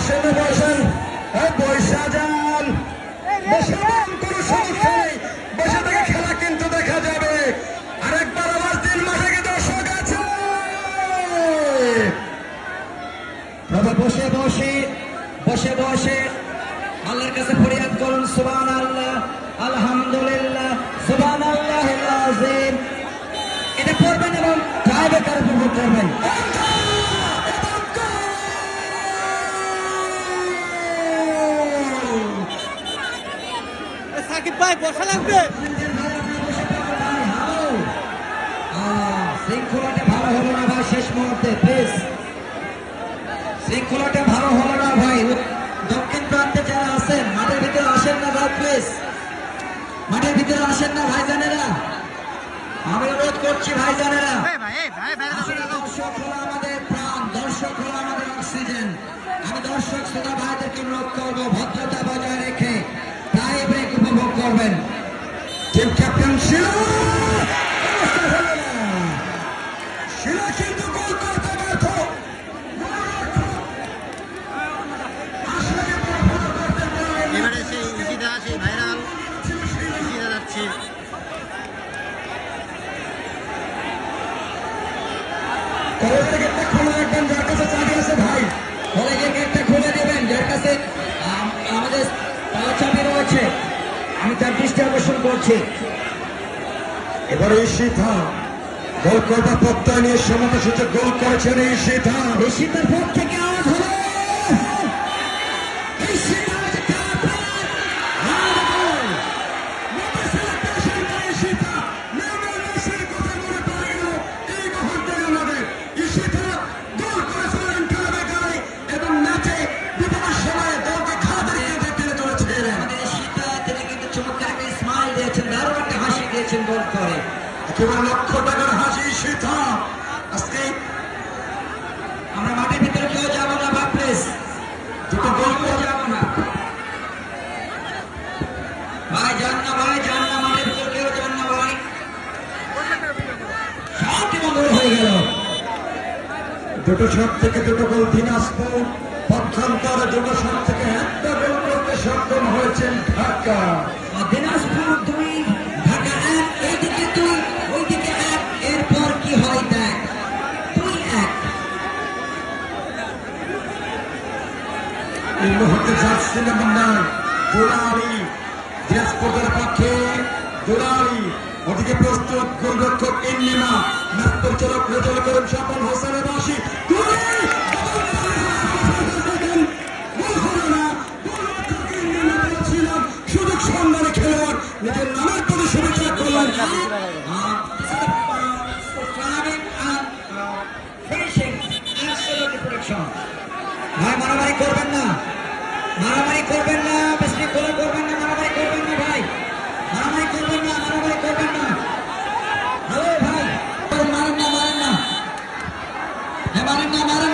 বসেন বসেন, বৈশা যান, বসে যান, কোনো সমস্যা নেই। বসে থেকে খেলা কিন্তু দেখা যাবে। আরেকবার আবার 3 মাসে কি দর্শক আছে? তবে বসে বসে বসে বসে আল্লাহর কাছে ফরিয়াদ করুন, সুবহানাল্লাহ, আলহামদুলিল্লাহ, সুবহানাল্লাহিল আযীম। এটা পড়বেন এবং টাইব্রেকার উপভোগ করবেন। সাকিব ভাই বসা লাগবে। শৃঙ্খলাটা ভালো হলো না ভাই, শেষ মুহূর্তে প্লিজ শৃঙ্খলাটা ভালো হলো না ভাই। দক্ষিণ প্রান্তে যারা আছেন মাঠের ভিতরে আসেন না ভাই, প্লিজ মাঠের ভিতরে আসেন না ভাই জানেরা, আমি অনুরোধ করছি ভাই জানেরা। দর্শক হলো আমাদের প্রাণ, দর্শক হলো আমাদের অক্সিজেন। আমি দর্শক শ্রোতা ভাইদেরকে অনুরোধ করবো ভদ্রতা বজায় রেখে টাই ব্রেক উপভোগ করবেন। টিম ক্যাপ্টেন শিলা শিলা কিন্তু গোল করতে ব্যর্থ। এবারে সেই ইশিদা, সেই ভাইরাল ইশিদা যাচ্ছে। কলেজের গেটটা খোলা রাখবেন যার কাছে চাবি আছে ভাই। কলেজের গেটটা খুলে দেবেন যার কাছে আমাদের চাবি রয়েছে। আমি তার দৃষ্টি আকর্ষণ করছি। এবারে ঈশিতা গোল করবার প্রত্যয় নিয়ে সমতা সূচক গোল করেছেন ঈশিতা। ঈশিতার পক্ষ থেকে আওয়াজ হলো গোল করে একেবারে লক্ষ টাকার হাসি ঈশিতা। আজকে আমরা মাঠের ভিতরে কেউ যাবো না বা প্লিজ দুটো গোল কেউ যাবো না ভাই, যান না ভাই, যান না, মাঠের ভিতরে কেউ যান না ভাই। শান্তি ভঙ্গ হয়ে গেল। দুটো শট থেকে দুটো গোল দিনাজপুর, পক্ষান্তর দুটো শট থেকে একটা গোল করতে সক্ষম হয়েছেন ঢাকা। দিনাজপুর 2, ঢাকা 1, এইদিকে 2, ওইদিকে 1, এরপর কি হয় দেখ। 2-1। এই মুহূর্তে জার্সি নাম্বার 9 দুলারি দিনাজপুরের পক্ষে। দুলারি ওদিকে প্রস্তুত গোলরক্ষক ইন্নিমা, ম্যাচ পরিচালক রেজাল করিম স্বপন হোসেনের বাসী। সুযোগ সন্ধানে খেলোয়াড় নিজের নামের প্রতি শুভেচ্ছা করলেন। ভাই মারামারি করবেন না, মারামারি করবেন না, বিশৃঙ্খলা করবেন না, মারামারি করবেন না ভাই, মারামারি করবেন না, মারামারি করবেন না। হ্যালো ভাই, মারেন না, মারেন না, মারেন না, মারেন